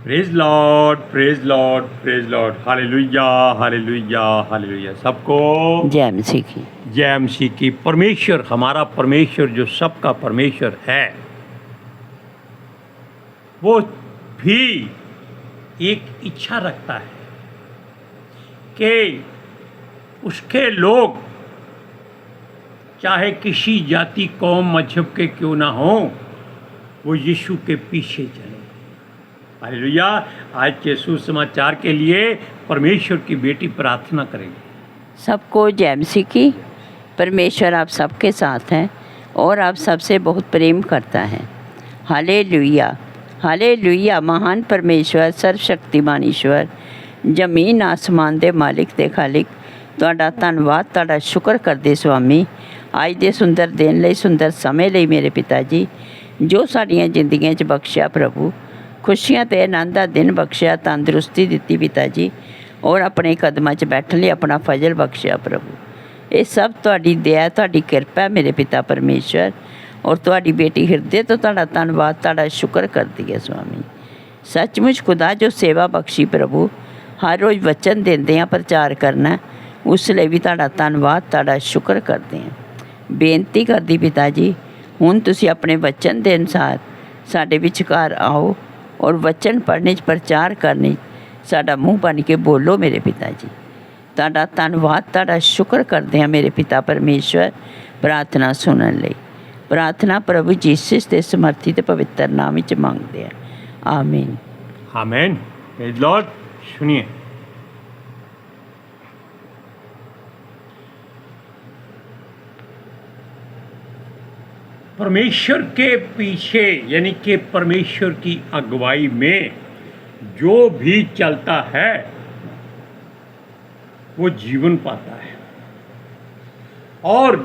Praise Lord, praise Lord, praise Lord. Hallelujah, hallelujah, hallelujah. सबको जय मसीह की। जय मसीह की। परमेश्वर, हमारा परमेश्वर जो सबका परमेश्वर है, वो भी एक इच्छा रखता है कि उसके लोग चाहे किसी जाति कौम मजहब के क्यों ना हो, वो यीशु के पीछे चले। हालेलुया। आज के सुसमाचार के लिए परमेश्वर की बेटी प्रार्थना करेंगे। सबको जय मसीह की। परमेश्वर आप सबके साथ हैं और आप सबसे बहुत प्रेम करता है। Hallelujah, hallelujah. महान परमेश्वर, सर्वशक्तिमान ईश्वर, जमीन आसमान दे मालिक ते खालिक, तुहाडा धन्नवाद, तुहाडा शुक्र करदे स्वामी अज दे सुंदर दिन लई, सुंदर समय लई मेरे पिता जी, जो साडियां जिंदगियां च बख्शिया प्रभु, खुशियां ते आनंद दा दिन बख्शिया, तंदुरुस्ती दित्ती पिता जी, और अपने कदमां च बैठण लई अपना फजल बख्शिया प्रभु। ये सब तुहाडी दया, तुहाडी किरपा है मेरे पिता परमेश्वर, और तुहाडी बेटी हृदय तो तुहाडा धन्नवाद, तुहाडा शुक्र करदी है स्वामी। सचमुच खुदा जो सेवा बख्शी प्रभु, हर रोज़ वचन देंदे हैं प्रचार करना, उस लिए भी तुहाडा धन्नवाद, तुहाडा शुक्र करते हैं। बेनती करदी पिता जी, हुण तुसीं अपने वचन के अनुसार साडे विचकार आओ और वचन पढ़ने प्रचार करने साडा मुँह बन के बोलो मेरे पिता जी। तुहाडा धन्नवाद, तुहाडा शुक्र करते हैं मेरे पिता परमेश्वर। प्रार्थना सुनने लई प्रार्थना प्रभु जीसस के समर्थी ते पवित्र नाम विच मंगदे हैं, आमीन। आमीन। Praise Lord. सुनिए, परमेश्वर के पीछे यानी कि परमेश्वर की अगुवाई में जो भी चलता है वो जीवन पाता है, और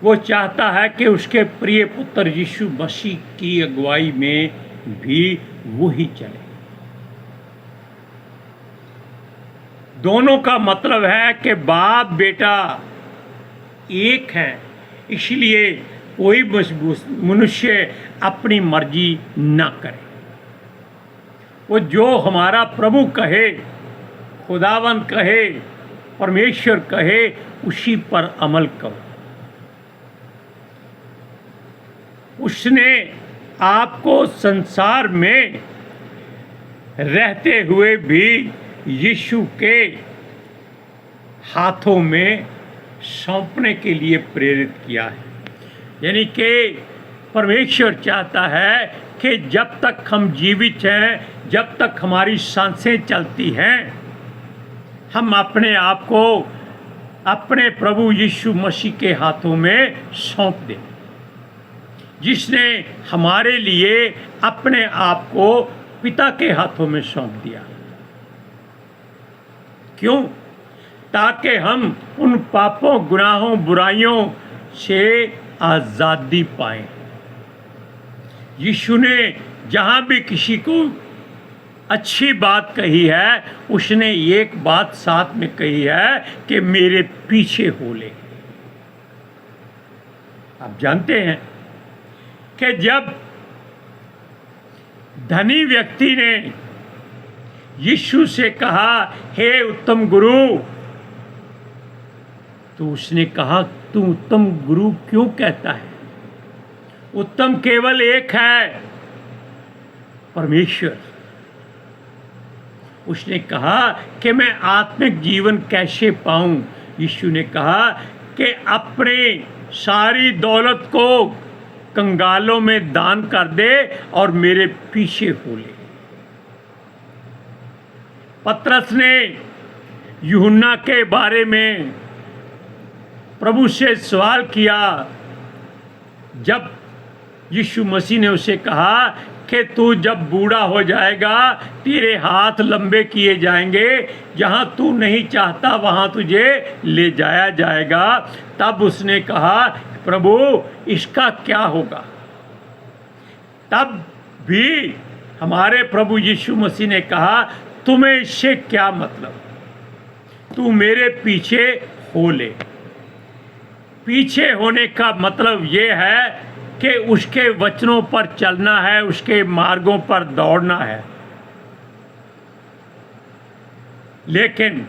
वो चाहता है कि उसके प्रिय पुत्र यीशु मसीह की अगुवाई में भी वही चले। दोनों का मतलब है कि बाप बेटा एक है, इसलिए कोई मनुष्य अपनी मर्जी ना करे। वो जो हमारा प्रभु कहे, खुदावन कहे, परमेश्वर कहे, उसी पर अमल करो। उसने आपको संसार में रहते हुए भी यीशु के हाथों में सौंपने के लिए प्रेरित किया है। यानी कि परमेश्वर चाहता है कि जब तक हम जीवित हैं, जब तक हमारी सांसें चलती हैं, हम अपने आप को अपने प्रभु यीशु मसीह के हाथों में सौंप दें, जिसने हमारे लिए अपने आप को पिता के हाथों में सौंप दिया। क्यों? ताकि हम उन पापों, गुनाहों, बुराइयों से आज़ादी पाएं। यीशु ने जहाँ भी किसी को अच्छी बात कही है, उसने एक बात साथ में कही है कि मेरे पीछे हो ले। आप जानते हैं कि जब धनी व्यक्ति ने यीशु से कहा, हे उत्तम गुरु, तो उसने कहा, तू उत्तम गुरु क्यों कहता है? उत्तम केवल एक है, परमेश्वर। उसने कहा कि मैं आत्मिक जीवन कैसे पाऊं? यीशु ने कहा कि अपने सारी दौलत को कंगालों में दान कर दे और मेरे पीछे हो ले। पतरस ने यूहन्ना के बारे में प्रभु से सवाल किया, जब यीशु मसीह ने उसे कहा कि तू जब बूढ़ा हो जाएगा, तेरे हाथ लंबे किए जाएंगे, जहाँ तू नहीं चाहता वहाँ तुझे ले जाया जाएगा। तब उसने कहा, प्रभु इसका क्या होगा? तब भी हमारे प्रभु यीशु मसीह ने कहा, तुम्हें इससे क्या मतलब? तू मेरे पीछे हो ले। पीछे होने का मतलब ये है कि उसके वचनों पर चलना है, उसके मार्गों पर दौड़ना है। लेकिन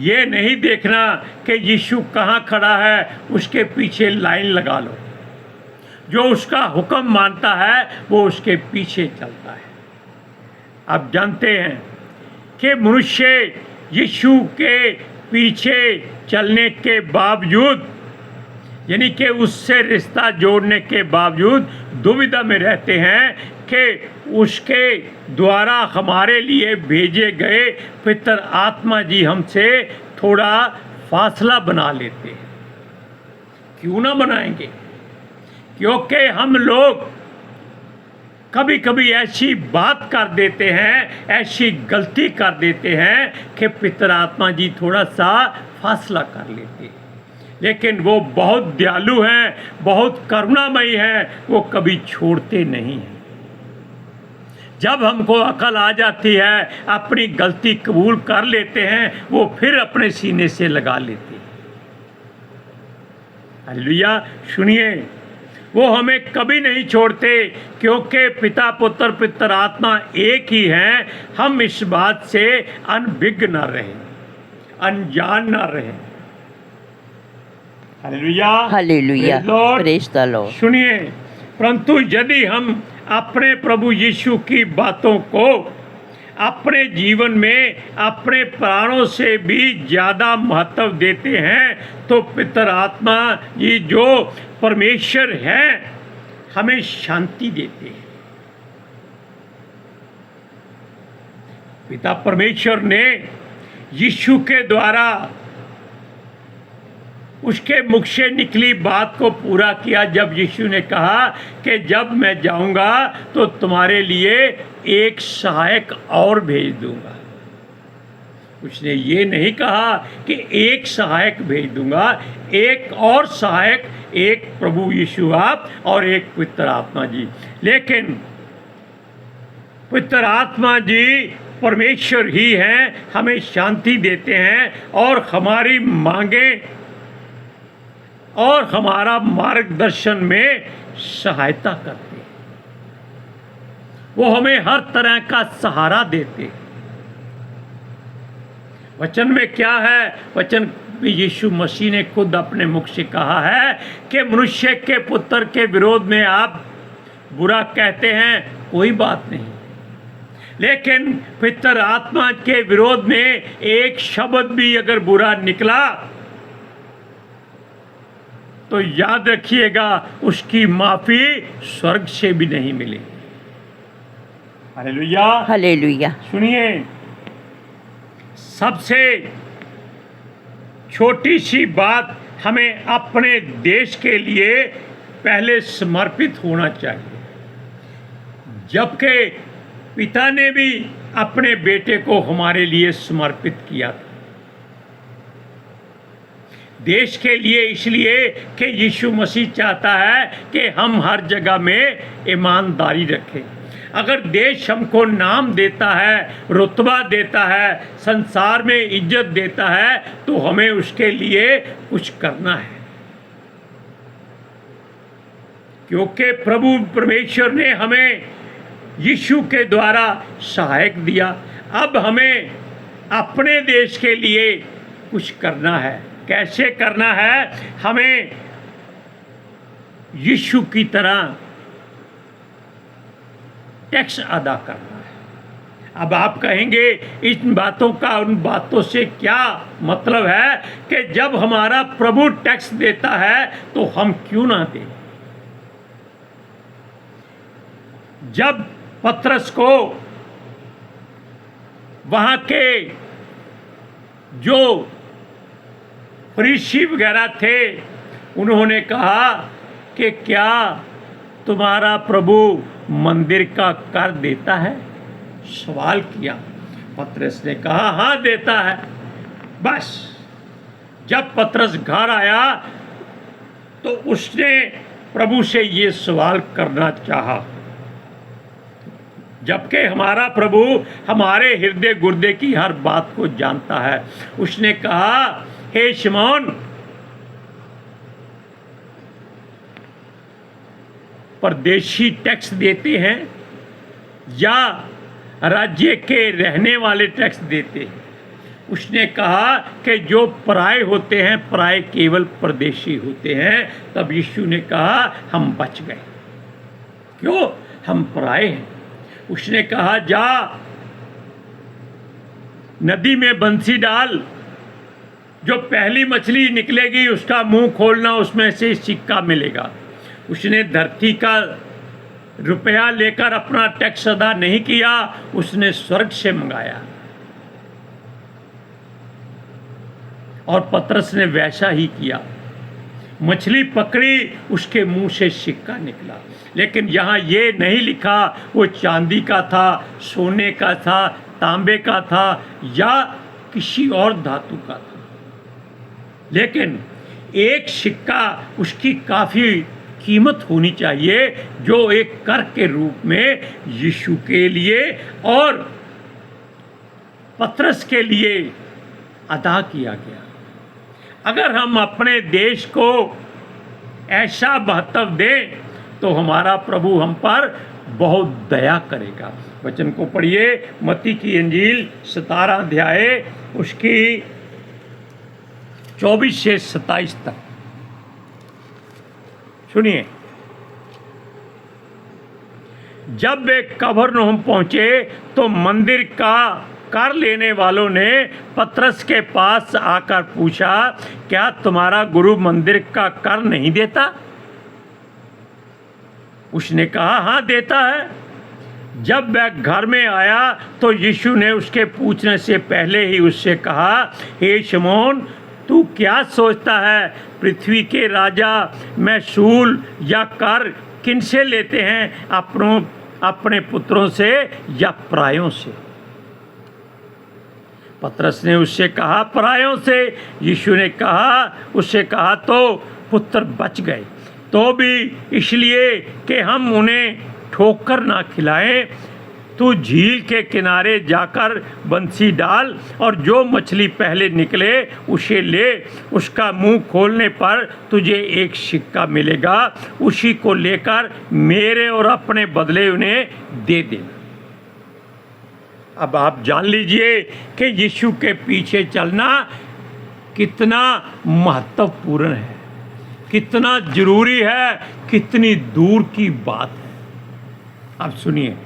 ये नहीं देखना कि यीशु कहाँ खड़ा है, उसके पीछे लाइन लगा लो। जो उसका हुक्म मानता है वो उसके पीछे चलता है। आप जानते हैं कि मनुष्य यीशु के पीछे चलने के बावजूद, यानी कि उससे रिश्ता जोड़ने के बावजूद दुविधा में रहते हैं कि उसके द्वारा हमारे लिए भेजे गए पितर आत्मा जी हमसे थोड़ा फासला बना लेते हैं। क्यों ना बनाएंगे? क्योंकि हम लोग कभी कभी ऐसी बात कर देते हैं, ऐसी गलती कर देते हैं कि पितर आत्मा जी थोड़ा सा फासला कर लेते हैं। लेकिन वो बहुत दयालु हैं, बहुत करुणामयी हैं, वो कभी छोड़ते नहीं हैं। जब हमको अकल आ जाती है, अपनी गलती कबूल कर लेते हैं, वो फिर अपने सीने से लगा लेते हैं। हालेलुया। सुनिए, वो हमें कभी नहीं छोड़ते, क्योंकि पिता पुत्र पितर आत्मा एक ही हैं। हम इस बात से अनभिज्ञ न रहें, अनजान न रहें। Hallelujah, hallelujah, praise the Lord. सुनिए, परंतु यदि हम अपने प्रभु यीशु की बातों को अपने जीवन में अपने प्राणों से भी ज़्यादा महत्व देते हैं, तो पितर आत्मा ये जो परमेश्वर हैं हमें शांति देते हैं। पिता परमेश्वर ने यीशु के द्वारा उसके मुख से निकली बात को पूरा किया, जब यीशु ने कहा कि जब मैं जाऊंगा तो तुम्हारे लिए एक सहायक और भेज दूंगा। उसने ये नहीं कहा कि एक सहायक भेज दूंगा, एक और सहायक, एक प्रभु यीशु आप और एक पवित्र आत्मा जी। लेकिन पवित्र आत्मा जी परमेश्वर ही हैं, हमें शांति देते हैं और हमारी मांगें और हमारा मार्गदर्शन में सहायता करते हैं। वो हमें हर तरह का सहारा देते हैं। वचन में क्या है? वचन में यीशु मसीह ने खुद अपने मुख से कहा है कि मनुष्य के पुत्र के विरोध में आप बुरा कहते हैं, कोई बात नहीं, लेकिन पितर आत्मा के विरोध में एक शब्द भी अगर बुरा निकला तो याद रखिएगा उसकी माफी स्वर्ग से भी नहीं मिलेगी। Hallelujah, hallelujah. सुनिए, सबसे छोटी सी बात, हमें अपने देश के लिए पहले समर्पित होना चाहिए। जबकि पिता ने भी अपने बेटे को हमारे लिए समर्पित किया था, देश के लिए, इसलिए कि यीशु मसीह चाहता है कि हम हर जगह में ईमानदारी रखें। अगर देश हमको नाम देता है, रुतबा देता है, संसार में इज्जत देता है, तो हमें उसके लिए कुछ करना है, क्योंकि प्रभु परमेश्वर ने हमें यीशु के द्वारा सहायक दिया। अब हमें अपने देश के लिए कुछ करना है। कैसे करना है? हमें यीशु की तरह टैक्स अदा करना है। अब आप कहेंगे इन बातों का उन बातों से क्या मतलब है कि जब हमारा प्रभु टैक्स देता है तो हम क्यों ना दें? जब पतरस को वहाँ के जो फरीसी वगैरह थे, उन्होंने कहा कि क्या तुम्हारा प्रभु मंदिर का कर देता है? सवाल किया। पतरस ने कहा हाँ देता है। बस जब पतरस घर आया तो उसने प्रभु से ये सवाल करना चाहा, जबकि हमारा प्रभु हमारे हृदय गुर्दे की हर बात को जानता है। उसने कहा, हे शिमोन, परदेशी टैक्स देते हैं या राज्य के रहने वाले टैक्स देते हैं। उसने कहा कि जो पराये होते हैं, पराये केवल परदेशी होते हैं। तब यीशु ने कहा हम बच गए। क्यों? हम पराये हैं। उसने कहा जा नदी में बंसी डाल, जो पहली मछली निकलेगी उसका मुंह खोलना, उसमें से सिक्का मिलेगा। उसने धरती का रुपया लेकर अपना टैक्स अदा नहीं किया, उसने स्वर्ग से मंगाया। और पतरस ने वैसा ही किया। मछली पकड़ी, उसके मुंह से सिक्का निकला। लेकिन यहाँ ये नहीं लिखा वो चांदी का था, सोने का था, तांबे का था या किसी और धातु का था। लेकिन एक सिक्का उसकी काफ़ी कीमत होनी चाहिए, जो एक कर के रूप में यीशु के लिए और पतरस के लिए अदा किया गया। अगर हम अपने देश को ऐसा महत्व दें तो हमारा प्रभु हम पर बहुत दया करेगा। वचन को पढ़िए, मत्ती की इंजील 17 अध्याय उसकी 24 से 27 तक सुनिए। जब वे कफरनहूम पहुंचे तो मंदिर का कर लेने वालों ने पतरस के पास आकर पूछा, क्या तुम्हारा गुरु मंदिर का कर नहीं देता? उसने कहा हाँ देता है। जब वह घर में आया तो यीशु ने उसके पूछने से पहले ही उससे कहा, हे शमौन, तू क्या सोचता है? पृथ्वी के राजा महसूल या कर किनसे लेते हैं, अपने पुत्रों से या परायों से? पतरस ने उससे कहा परायों से। यीशु ने उससे कहा तो पुत्र बच गए, तो भी इसलिए कि हम उन्हें ठोकर ना खिलाएं। तू झील के किनारे जाकर बंसी डाल और जो मछली पहले निकले उसे ले। उसका मुंह खोलने पर तुझे एक सिक्का मिलेगा, उसी को लेकर मेरे और अपने बदले उन्हें दे देना। अब आप जान लीजिए कि यीशु के पीछे चलना कितना महत्वपूर्ण है, कितना जरूरी है, कितनी दूर की बात है। अब सुनिए,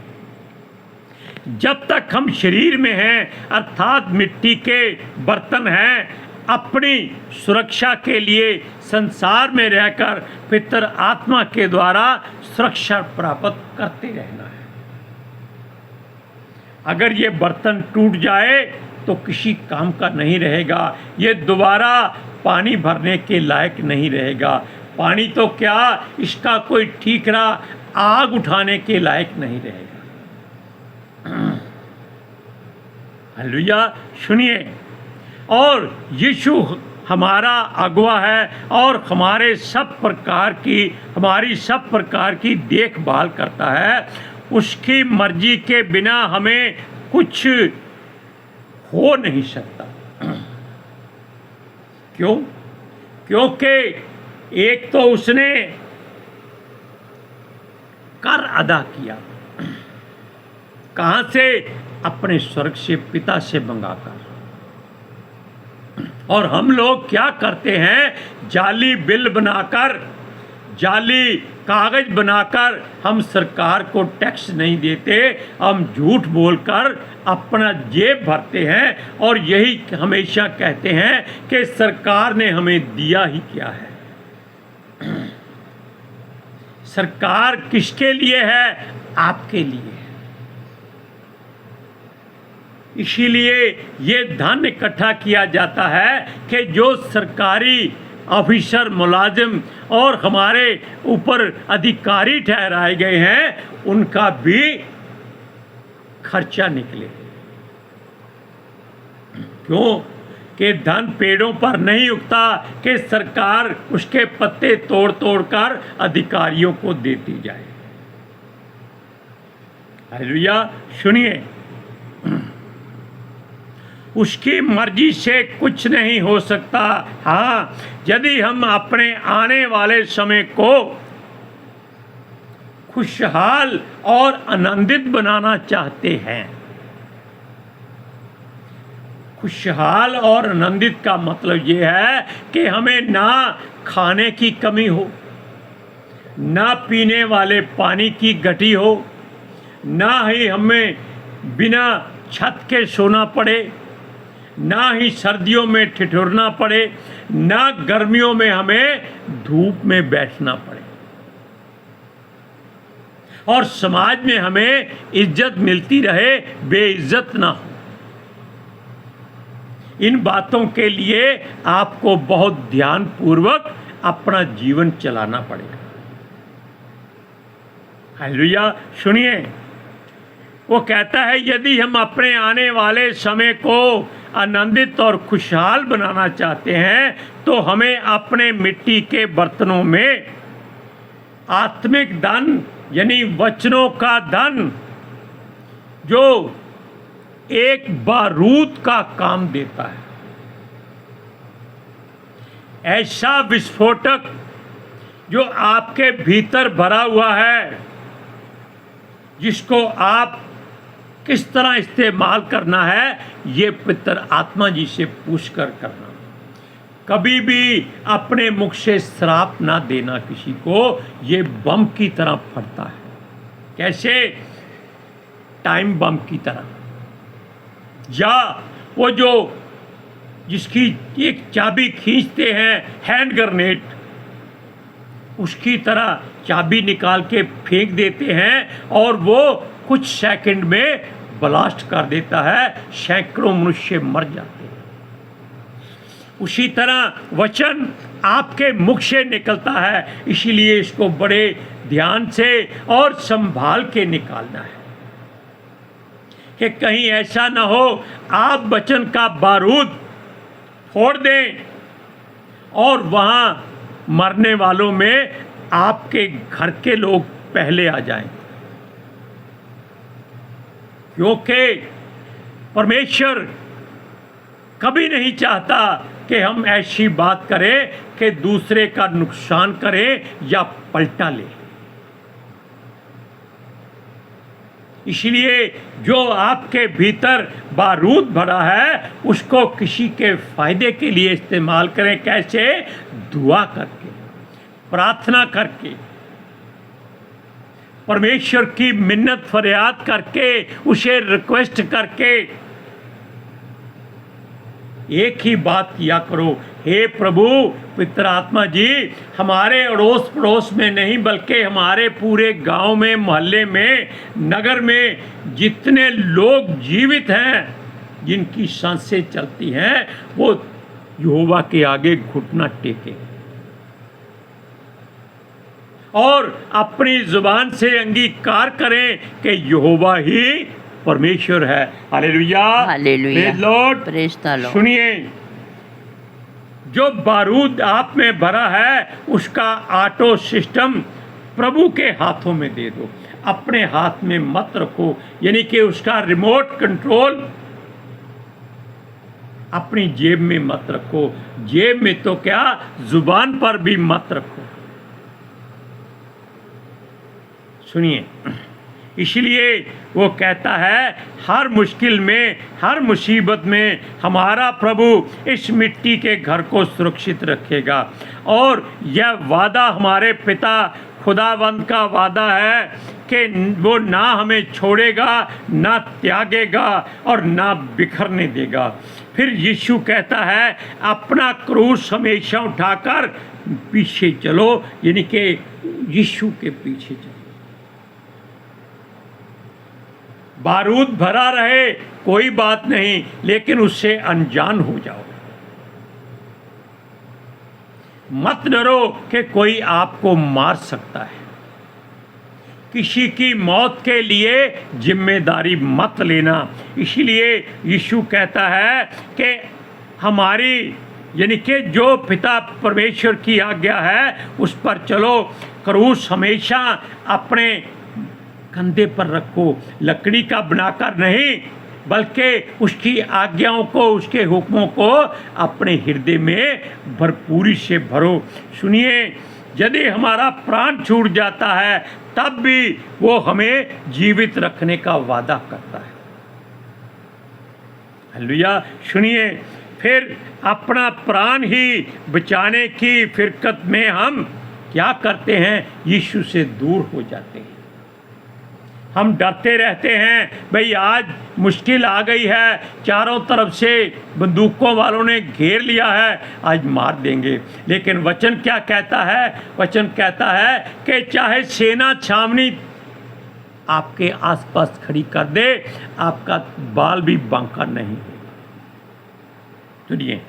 जब तक हम शरीर में हैं अर्थात मिट्टी के बर्तन हैं, अपनी सुरक्षा के लिए संसार में रहकर पितर आत्मा के द्वारा सुरक्षा प्राप्त करते रहना है। अगर ये बर्तन टूट जाए तो किसी काम का नहीं रहेगा, ये दोबारा पानी भरने के लायक नहीं रहेगा। पानी तो क्या, इसका कोई ठीकरा आग उठाने के लायक नहीं रहेगा। हालेलुया। सुनिए, और यीशु हमारा अगुआ है और हमारी सब प्रकार की देखभाल करता है। उसकी मर्जी के बिना हमें कुछ हो नहीं सकता। क्यों? क्योंकि एक तो उसने कर अदा किया। कहाँ से? अपने स्वर्ग से, पिता से मंगाकर। और हम लोग क्या करते हैं? जाली बिल बनाकर, जाली कागज बनाकर हम सरकार को टैक्स नहीं देते, हम झूठ बोलकर अपना जेब भरते हैं और यही हमेशा कहते हैं कि सरकार ने हमें दिया ही क्या है। सरकार किसके लिए है? आपके लिए। इसीलिए ये धन इकट्ठा किया जाता है कि जो सरकारी ऑफिसर, मुलाजिम और हमारे ऊपर अधिकारी ठहराए गए हैं उनका भी खर्चा निकले। क्यों? कि धन पेड़ों पर नहीं उगता कि सरकार उसके पत्ते तोड़ तोड़ कर अधिकारियों को देती जाए। हालेलुया। सुनिए, उसकी मर्जी से कुछ नहीं हो सकता। हाँ, यदि हम अपने आने वाले समय को खुशहाल और आनंदित बनाना चाहते हैं खुशहाल और आनंदित का मतलब ये है कि हमें ना खाने की कमी हो, ना पीने वाले पानी की घटी हो, ना ही हमें बिना छत के सोना पड़े, ना ही सर्दियों में ठिठुरना पड़े, ना गर्मियों में हमें धूप में बैठना पड़े, और समाज में हमें इज्जत मिलती रहे, बेइज्जत ना हो। इन बातों के लिए आपको बहुत ध्यानपूर्वक अपना जीवन चलाना पड़ेगा। हालेलुया। सुनिए, वो कहता है यदि हम अपने आने वाले समय को आनंदित और खुशहाल बनाना चाहते हैं तो हमें अपने मिट्टी के बर्तनों में आत्मिक धन यानी वचनों का धन, जो एक बारूद का काम देता है, ऐसा विस्फोटक जो आपके भीतर भरा हुआ है, जिसको आप किस तरह इस्तेमाल करना है ये पवित्र आत्मा जी से पूछ कर करना। कभी भी अपने मुख से श्राप ना देना किसी को, ये बम की तरह फटता है। कैसे? टाइम बम की तरह, या वो जो जिसकी एक चाबी खींचते हैं हैंड ग्रेनेड, उसकी तरह चाबी निकाल के फेंक देते हैं और वो कुछ सेकंड में ब्लास्ट कर देता है, सैकड़ों मनुष्य मर जाते हैं। उसी तरह वचन आपके मुख से निकलता है, इसीलिए इसको बड़े ध्यान से और संभाल के निकालना है कि कहीं ऐसा ना हो आप वचन का बारूद फोड़ दें और वहां मरने वालों में आपके घर के लोग पहले आ जाएं। क्योंकि परमेश्वर कभी नहीं चाहता कि हम ऐसी बात करें कि दूसरे का नुकसान करें या पलटा लें। इसलिए जो आपके भीतर बारूद भरा है उसको किसी के फायदे के लिए इस्तेमाल करें। कैसे? दुआ करके, प्रार्थना करके, परमेश्वर की मिन्नत फरियाद करके, उसे रिक्वेस्ट करके एक ही बात किया करो, हे प्रभु पवित्र आत्मा जी, हमारे अड़ोस पड़ोस में नहीं बल्कि हमारे पूरे गांव में, मोहल्ले में, नगर में जितने लोग जीवित हैं, जिनकी सांसें चलती हैं, वो यहोवा के आगे घुटना टेके और अपनी जुबान से अंगीकार करें कि यहोवा ही परमेश्वर है। Hallelujah, hallelujah, praise Lord, praise the Lord. सुनिए, जो बारूद आप में भरा है उसका ऑटो सिस्टम प्रभु के हाथों में दे दो, अपने हाथ में मत रखो। यानी कि उसका रिमोट कंट्रोल अपनी जेब में मत रखो। जेब में तो क्या, जुबान पर भी मत रखो। सुनिए, इसलिए वो कहता है हर मुश्किल में, हर मुसीबत में हमारा प्रभु इस मिट्टी के घर को सुरक्षित रखेगा। और यह वादा हमारे पिता खुदावंद का वादा है कि वो ना हमें छोड़ेगा, ना त्यागेगा और ना बिखरने देगा। फिर यीशु कहता है अपना क्रूस हमेशा उठाकर पीछे चलो, यानी कि यीशु के पीछे चलो। बारूद भरा रहे कोई बात नहीं, लेकिन उससे अनजान हो जाओ। मत डरो कि कोई आपको मार सकता है। किसी की मौत के लिए जिम्मेदारी मत लेना। इसीलिए यीशु कहता है कि हमारी यानी कि जो पिता परमेश्वर की आज्ञा है उस पर चलो। क्रूस हमेशा अपने कंधे पर रखो, लकड़ी का बनाकर नहीं, बल्कि उसकी आज्ञाओं को, उसके हुक्मों को अपने हृदय में भरपूरी से भरो। सुनिए, यदि हमारा प्राण छूट जाता है तब भी वो हमें जीवित रखने का वादा करता है। हालेलुया। सुनिए, फिर अपना प्राण ही बचाने की फिरकत में हम क्या करते हैं? यीशु से दूर हो जाते हैं। हम डरते रहते हैं, भाई आज मुश्किल आ गई है, चारों तरफ से बंदूकों वालों ने घेर लिया है, आज मार देंगे। लेकिन वचन क्या कहता है? वचन कहता है कि चाहे सेना छावनी आपके आसपास खड़ी कर दे, आपका बाल भी बांका नहीं। सुनिए,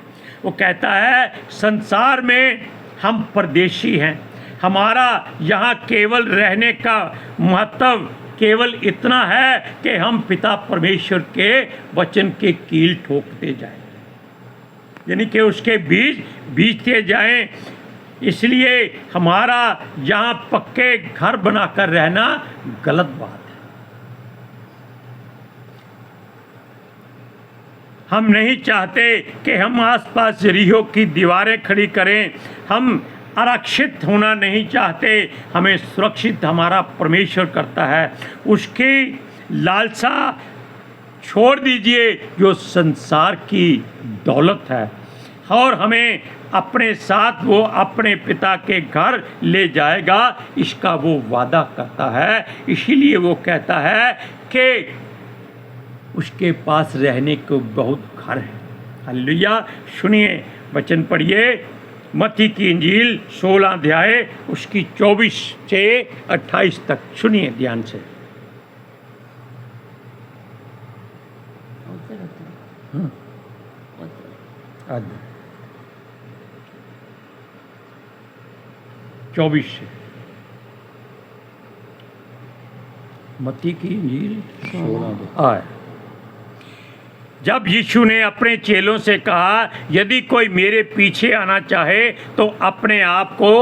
वो कहता है संसार में हम परदेशी हैं, हमारा यहाँ केवल रहने का महत्व केवल इतना है कि हम पिता परमेश्वर के वचन के कील ठोकते जाएं, यानी कि उसके बीज बीजते जाएं। इसलिए हमारा यहाँ पक्के घर बनाकर रहना गलत बात है। हम नहीं चाहते कि हम आसपास रिहो की दीवारें खड़ी करें, हम आरक्षित होना नहीं चाहते, हमें सुरक्षित हमारा परमेश्वर करता है। उसकी लालसा छोड़ दीजिए जो संसार की दौलत है, और हमें अपने साथ वो अपने पिता के घर ले जाएगा, इसका वो वादा करता है। इसीलिए वो कहता है कि उसके पास रहने को बहुत घर है। हालेलुया। सुनिए, वचन पढ़िए, मत्ती की इंजील 16 अध्याय उसकी 24 से 28 तक। सुनिए ध्यान से। चौबीस से मत्ती की इंजील 16। जब यीशु ने अपने चेलों से कहा, यदि कोई मेरे पीछे आना चाहे तो अपने आप को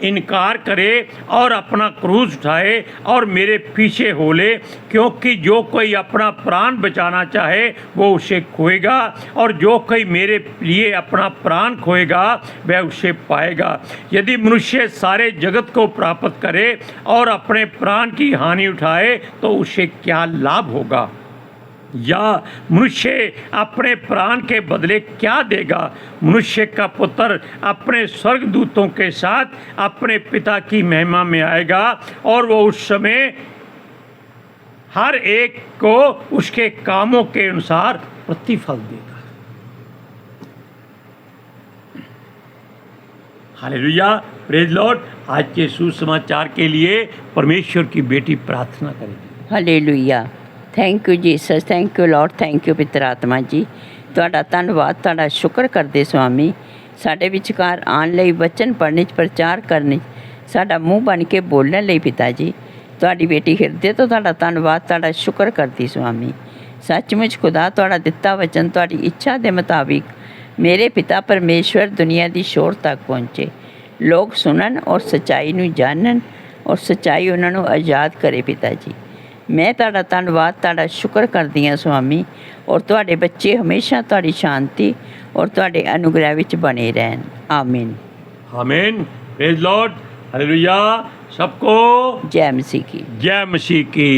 इनकार करे और अपना क्रूस उठाए और मेरे पीछे हो ले। क्योंकि जो कोई अपना प्राण बचाना चाहे वो उसे खोएगा, और जो कोई मेरे लिए अपना प्राण खोएगा वह उसे पाएगा। यदि मनुष्य सारे जगत को प्राप्त करे और अपने प्राण की हानि उठाए तो उसे क्या लाभ होगा? या मनुष्य अपने प्राण के बदले क्या देगा? मनुष्य का पुत्र अपने स्वर्गदूतों के साथ अपने पिता की महिमा में आएगा, और वो उस समय हर एक को उसके कामों के अनुसार प्रतिफल देगा। Hallelujah, praise Lord. आज के सुसमाचार के लिए परमेश्वर की बेटी प्रार्थना करेगी। Hallelujah. Thank you Jesus, thank you Lord, thank you पितर आत्मा जी। ਤੁਹਾਡਾ ਧੰਨਵਾਦ, ਤੁਹਾਡਾ ਸ਼ੁਕਰ ਕਰਦੇ ਸੁਆਮੀ, ਸਾਡੇ ਵਿਚਕਾਰ ਆਉਣ ਲਈ, ਵਚਨ ਪੜ੍ਹਨ 'ਚ, ਪ੍ਰਚਾਰ ਕਰਨ 'ਚ, ਸਾਡਾ ਮੂੰਹ ਬਣ ਕੇ ਬੋਲਣ ਲਈ ਪਿਤਾ ਜੀ। ਤੁਹਾਡੀ ਬੇਟੀ ਹਿਰਦੇ ਤੋਂ ਤੁਹਾਡਾ ਧੰਨਵਾਦ, ਤੁਹਾਡਾ ਸ਼ੁਕਰ ਕਰਦੀ ਸੁਆਮੀ। ਸੱਚਮੁੱਚ ਖੁਦਾ ਤੁਹਾਡਾ ਦਿੱਤਾ ਵਚਨ ਤੁਹਾਡੀ ਇੱਛਾ ਦੇ ਮੁਤਾबिक ਮੇਰੇ ਪਿਤਾ ਪਰਮੇਸ਼ਵਰ ਦੁਨੀਆ ਦੀ ਸ਼ੋਰ ਤੱਕ ਪਹੁੰਚੇ, ਲੋਕ ਸੁਣਨ ਔਰ ਸੱਚਾਈ ਨੂੰ ਜਾਣਨ, ਔਰ ਸੱਚਾਈ ਉਹਨਾਂ ਨੂੰ ਆਜ਼ਾਦ ਕਰੇ ਪਿਤਾ ਜੀ। मैं ਤੁਹਾਡਾ ਧੰਨਵਾਦ, ਤੁਹਾਡਾ ਸ਼ੁਕਰ ਕਰਦੀ ਹਾਂ ਸੁਆਮੀ, ਔਰ ਤੁਹਾਡੇ ਬੱਚੇ ਹਮੇਸ਼ਾ ਤੁਹਾਡੀ ਸ਼ਾਂਤੀ ਔਰ ਤੁਹਾਡੇ ਅਨੁਗ੍ਰਹਿ ਵਿੱਚ ਬਣੇ ਰਹਿਣ। आमीन। आमीन। Praise Lord. हालेलुया। सबको जय मसीह की। जय मसीह की।